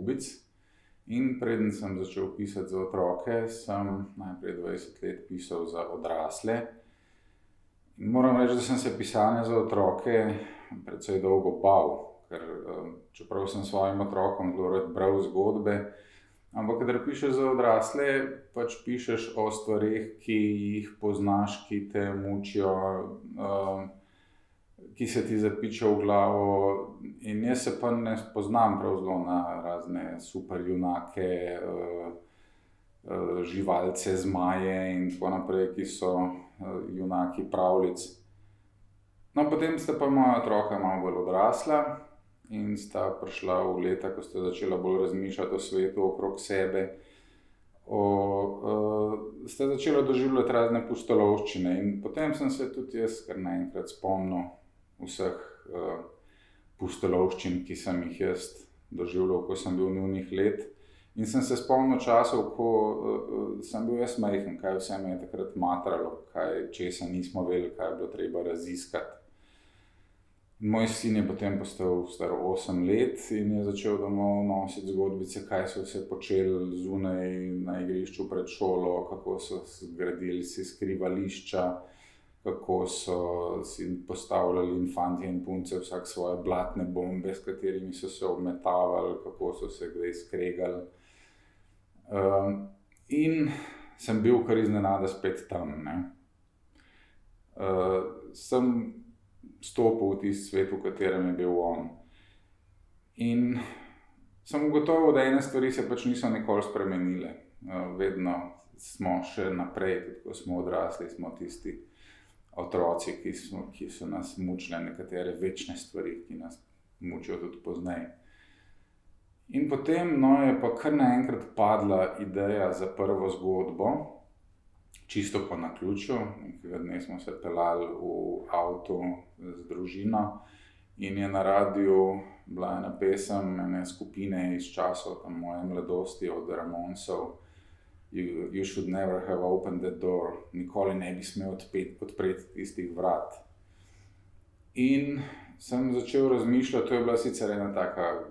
gubic. In preden sem začel pisati za otroke, sem najprej 20 let pisal za odrasle. In moram reči, da sem se pisanja za otroke precej dolgo bal, ker čeprav sem svojim otrokom zelo rad bral zgodbe, ampak kadar pišeš za odrasle, pač pišeš o stvareh, ki jih poznaš, ki te mučijo, ki se ti zapičijo v glavo. In jaz se pa ne spoznam prav zelo na razne super junake, živalce, zmaje in tako naprej, ki so junaki pravljic. No, potem sta pa moja otroka malo bolj odrasla in sta prišla v leta, ko sta začela bolj razmišljati o svetu okrog sebe. Sta začela doživljati razne pustolovščine in potem sem se tudi jaz kar naenkrat spomnil vseh pustolovščin, ki sem jih jaz doživljal, ko sem bil njunih let. In sem se spomnil časov, ko sem bil jaz majhen, kaj vse me je takrat matralo, česa nismo vedeli, kaj je bilo treba raziskati. Moj sin je potem postal star 8 let in je začel domov nositi zgodbice, kaj so vse počeli zunaj na igrišču pred šolo, kako so zgradili si skrivališča, kako so si postavljali in fantje in punce vsak svoje blatne bombe, s katerimi so se obmetavali, kako so se kdaj skregali. In sem bil kar iznenada spet tam, ne. Sem stopil v tisti svet, v katerem je bil on. In sem ugotovil, da ene stvari se pač niso nikoli spremenile. Vedno smo še naprej, tudi ko smo odrasli, smo tisti otroci, ki so nas mučile nekatere večne stvari, ki nas mučijo tudi pozneje. In potem je pa kar naenkrat padla ideja za prvo zgodbo, čisto po naključju. Nekega dne smo se peljali v avtu z družino in je na radiu bila ena pesem ene skupine iz časov moje mladosti od Ramonsov. You should never have opened that door. Nikoli ne bi smel odpreti tistih vrat. In sem začel razmišljati, to je bila sicer ena taka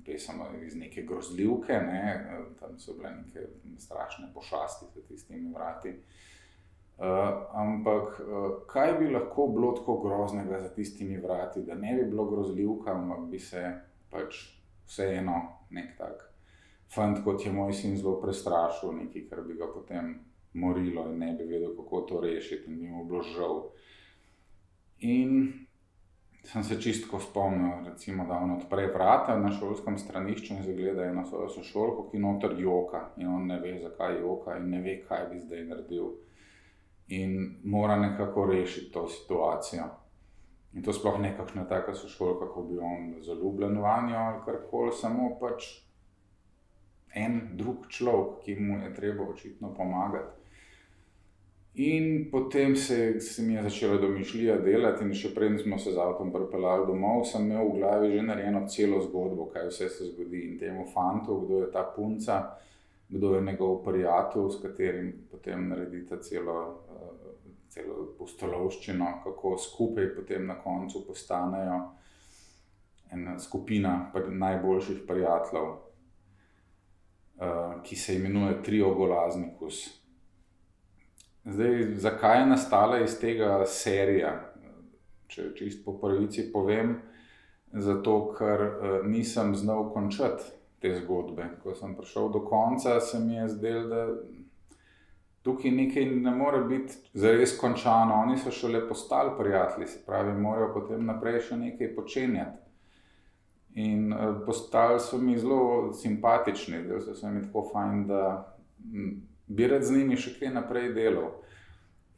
pesem iz neke grozljivke, ne, tam so bile neke strašne pošasti za tistimi vrati. Ampak kaj bi lahko bilo tako groznega za tistimi vrati, da ne bi bilo grozljivka, ampak bi se pač vseeno nek tak fant, kot je moj sin, zelo prestrašil, nekaj, kar bi ga potem morilo in ne bi vedel, kako to rešiti in bi mu bilo žal. In sem se čistko spomnil, recimo, da on odpre vrata na šolskem stranišču in zagleda eno svojo sošolko, ki noter joka in on ne ve, zakaj joka in ne ve, kaj bi zdaj naredil. In mora nekako rešiti to situacijo. In to sploh ne kakšna taka sošolka, ko bi on zaljubljen vanjo ali karkoli, samo pač en drug človek, ki mu je treba očitno pomagati. In potem se mi je začela domišljija delati in še preden smo se z avtom pripeljali domov, sem imel v glavi že narejeno celo zgodbo, kaj vse se zgodi in temu fantu, kdo je ta punca, kdo je njegov prijatelj, s katerim potem naredita celo pustolovščino, kako skupaj potem na koncu postanejo ena skupina najboljših prijateljev, ki se imenuje Trio Golaznikus. Zdaj, zakaj je nastala iz tega serija? Če čisto po pravici povem, zato ker nisem znal končati te zgodbe. Ko sem prišel do konca, se mi je zdelo, da tukaj nekaj ne more biti zares končano. Oni so šele postali prijatelji, se pravi, morajo potem naprej še nekaj počenjati. In postali so mi zelo simpatični, zdaj so se mi tako fajn, da bi rad z njimi še kaj naprej delal.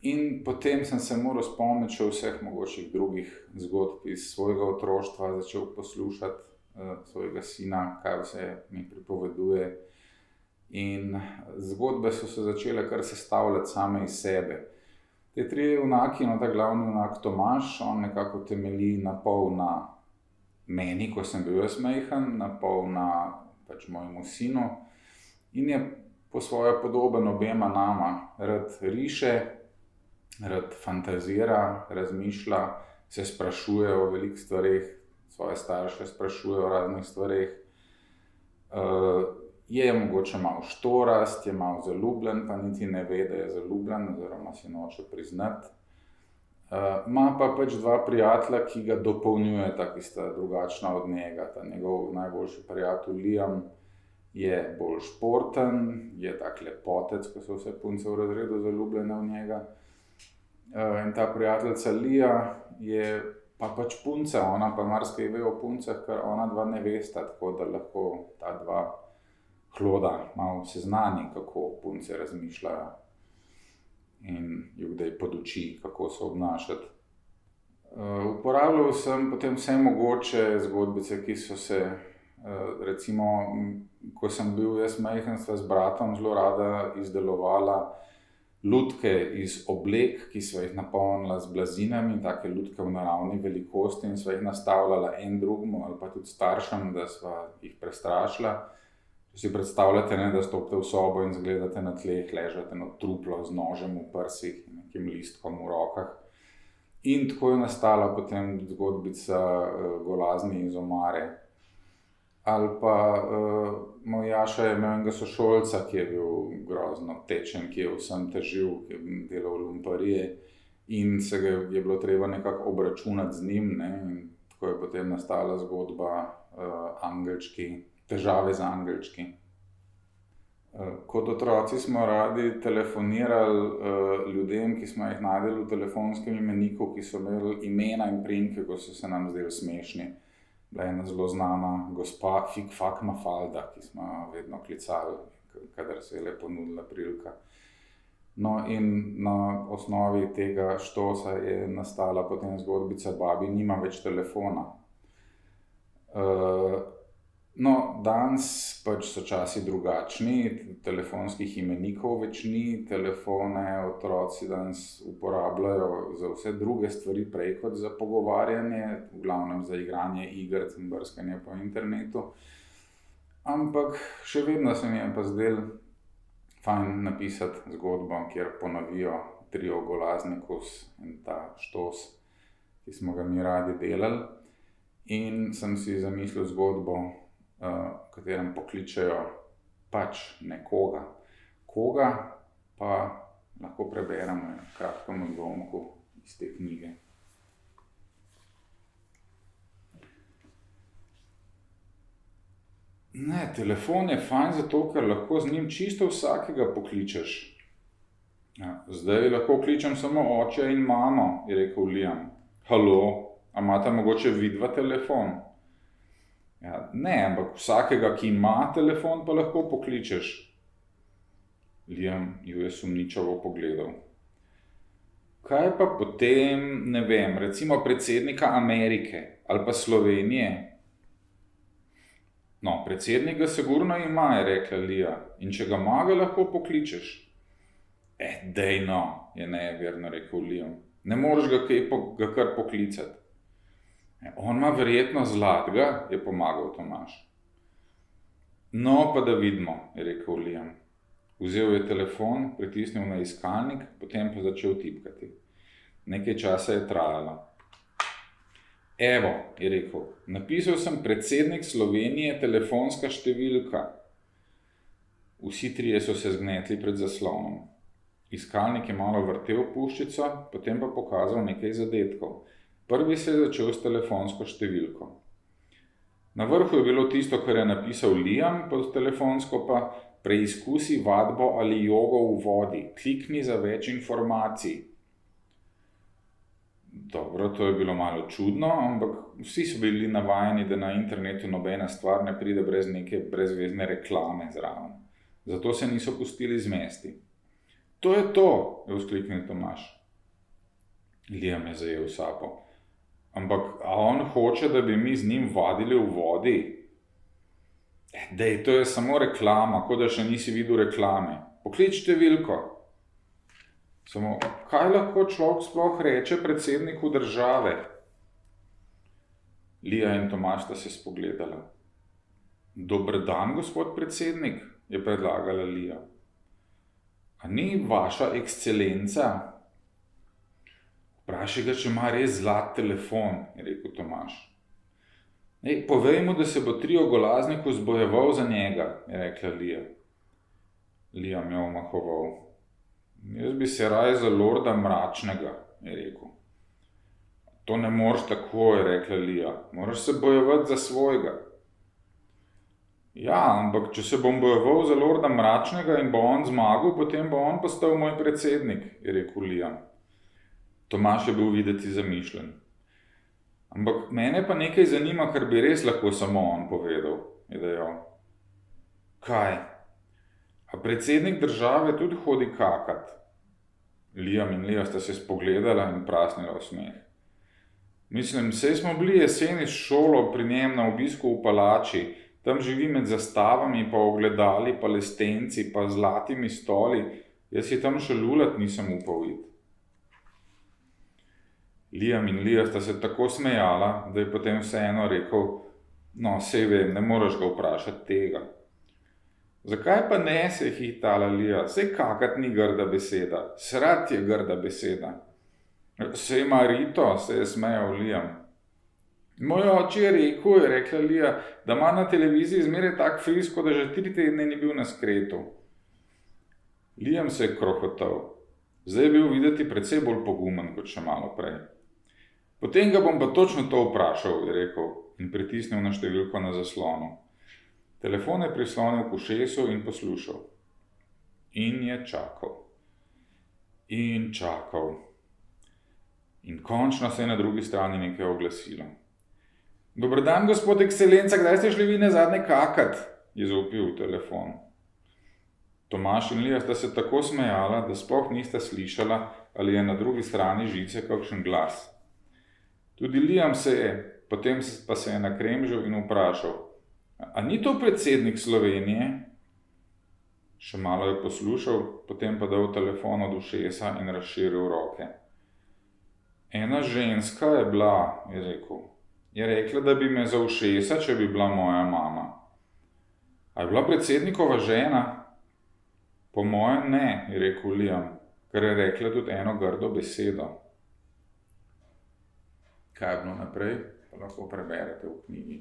In potem sem se moral spomniti še vseh mogočih drugih zgodb iz svojega otroštva, začel poslušati svojega sina, kaj vse mi pripoveduje. In zgodbe so se začele kar sestavljati same iz sebe. Te trije junaki, ta glavni junak Tomaž, on nekako temelji napol na meni, ko sem bil jaz majhen, napol na pač mojemu sinu in je po svoje podoben obema nama. Rad riše, rad fantazira, razmišlja, se sprašuje o veliko stvareh, svoje starše sprašuje o raznih stvareh. Je mogoče malo štorast, je malo zaljubljen, pa niti ne ve, da je zaljubljen, oziroma si noče priznati. Ima pa pač dva prijatelja, ki ga dopolnjujeta, ki sta drugačna od njega. Ta njegov najboljši prijatelj Liam je bolj športen, je tak lepotec, ko so vse punce v razredu zaljubljene v njega. In ta prijateljica Lija je pa pač punca, ona pa marsikaj ve o puncah, ker ona dva ne vesta, tako da lahko ta dva hloda malo seznani, kako punce razmišljajo in ju kdaj poduči, kako se obnašati. Uporabljal sem potem vse mogoče zgodbice, ki so se, recimo, ko sem bil jaz majhen, sva z bratom zelo rada izdelovala lutke iz oblek, ki sva jih napolnila z blazinami, take lutke v naravni velikosti, in sva jih nastavljala en drugemu ali pa tudi staršem, da sva jih prestrašila. Če si predstavljate, ne, da stopite v sobo in zgledate na tleh, ležate na truplo z nožem v prsih in nekim listkom v rokah. In tako je nastala potem zgodbica Golazni iz omare. Ali pa moj Jaša je imel enega sošolca, ki je bil grozno tečen, ki je vsem težil, ki je delal v lumparije, in se ga je bilo treba nekako obračunati z njim, ne? In tako je potem nastala zgodba Angelčki, težave z angelčki. Kot otroci smo radi telefonirali ljudem, ki smo jih našli v telefonskem imeniku, ki so imeli imena in priimke, ko so se nam zdeli smešni. Bila je ena zelo znana gospa Fik-Fak Mafalda, ki smo jo vedno klicali, kadar se je le ponudila prilika. No, in na osnovi tega štosa je nastala potem zgodbica Babi nima več telefona. No, danes pač so časi drugačni, telefonskih imenikov več ni, telefone otroci danes uporabljajo za vse druge stvari prej kot za pogovarjanje, v glavnem za igranje iger in brskanje po internetu. Ampak še vedno se mi je pa zdelo fajn napisati zgodbo, kjer ponovijo trio Golaznikus in ta štos, ki smo ga mi radi delali. In sem si zamislil zgodbo, v katerem pokličejo pač nekoga. Koga pa lahko preberemo v kratkem odlomku iz te knjige. Ne, telefon je fajn zato, ker lahko z njim čisto vsakega pokličeš. Ja, zdaj lahko kličem samo oče in mamo, je rekel Liam. Halo, a imata mogoče vidva telefon? Ja, ne, ampak vsakega, ki ima telefon, pa lahko pokličeš. Liam ju je sumničavo pogledal. Kaj pa potem, ne vem, recimo predsednika Amerike ali pa Slovenije? No, predsednik ga sigurno ima, je rekla Lija, in če ga ima, ga lahko pokličeš. Dej no, je nejeverno rekel Liam. Ne moreš ga kar poklicati. On ima verjetno zlatega, je pomagal Tomaž. No, pa da vidimo, je rekel Liam. Vzel je telefon, pritisnil na iskalnik, potem pa začel tipkati. Nekaj časa je trajalo. Evo, je rekel, napisal sem predsednik Slovenije, telefonska številka. Vsi trije so se zgnetli pred zaslonom. Iskalnik je malo vrtel puščico, potem pa pokazal nekaj zadetkov. Prvi se je začel s telefonsko številko. Na vrhu je bilo tisto, kar je napisal Liam, pod telefonsko pa preizkusi vadbo ali jogo v vodi, klikni za več informacij. Dobro, to je bilo malo čudno, ampak vsi so bili navajeni, da na internetu nobena stvar ne pride brez neke brezvezne reklame zraven. Zato se niso pustili zmesti. To je to, je vzkliknil Tomaž. Liam je zajel sapo. Ampak, a on hoče, da bi mi z njim vadili v vodi? Dej, to je samo reklama, kot da še nisi videl reklame. Poklič številko. Samo, kaj lahko človek sploh reče predsedniku države? Lija in Tomaž sta se spogledala. Dober dan, gospod predsednik, je predlagala Lija. A ni vaša ekscelenca? Vprašaj ga, če ima res zlat telefon, je rekel Tomaž. Povej mu, da se bo Triogolaznikus bojeval za njega, je rekla Lija. Liam je omahoval. Jaz bi se raje za lorda Mračnega, je rekel. To ne moreš tako, je rekla Lija. Moraš se bojevati za svojega. Ja, ampak če se bom bojeval za lorda Mračnega in bo on zmagal, potem bo on postal moj predsednik, je rekel Liam. Tomaž je bil videti zamišljen. Ampak mene pa nekaj zanima, kar bi res lahko samo on povedal, je dejal. Kaj? A predsednik države tudi hodi kakat? Liam in Lija sta se spogledala in prasnila v smeh. Mislim, saj smo bili jeseni s šolo pri njem na obisku v palači, tam živi med zastavami pa ogledali pa lestenci pa zlatimi stoli, jaz si tam še lulat nisem upal iti. Liam in Lija sta se tako smejala, da je potem vseeno rekel, no, sej vem, ne moreš ga vprašati tega. Zakaj pa ne, se je hitala Lija, sej kakat ni grda beseda, srat je grda beseda. Sej ima Rito, se je smejal Liam. Moj oče je rekel, je rekla Lija, da ima na televiziji zmeraj tak frisko, da že 3 tedne ni bil na skretu. Liam se je krohotal. Zdaj je bil videti precej bolj pogumen kot še malo prej. Potem ga bom pa točno to vprašal, je rekel in pritisnil na številko na zaslonu. Telefon je prislonil k ušesu in poslušal. In je čakal. In čakal. In končno se je na drugi strani nekaj oglasilo. Dober dan, gospod ekscelenca, kdaj ste šli vi nazadnje kakat? Je zavpil v telefon. Tomaž in Lija sta se tako smejala, da sploh nista slišala, ali je na drugi strani žice kakšen glas. Tudi Liam se je, potem pa se je nakremžil in vprašal, a ni to predsednik Slovenije? Še malo je poslušal, potem pa dal telefon od ušesa in razširil roke. Ena ženska je bila, je rekel. Je rekla, da bi me za ušesa, če bi bila moja mama. A je bila predsednikova žena? Po mojem ne, je rekel Liam, ker je rekla tudi eno grdo besedo. Kaj je bilo naprej, pa lahko preberete v knjigi.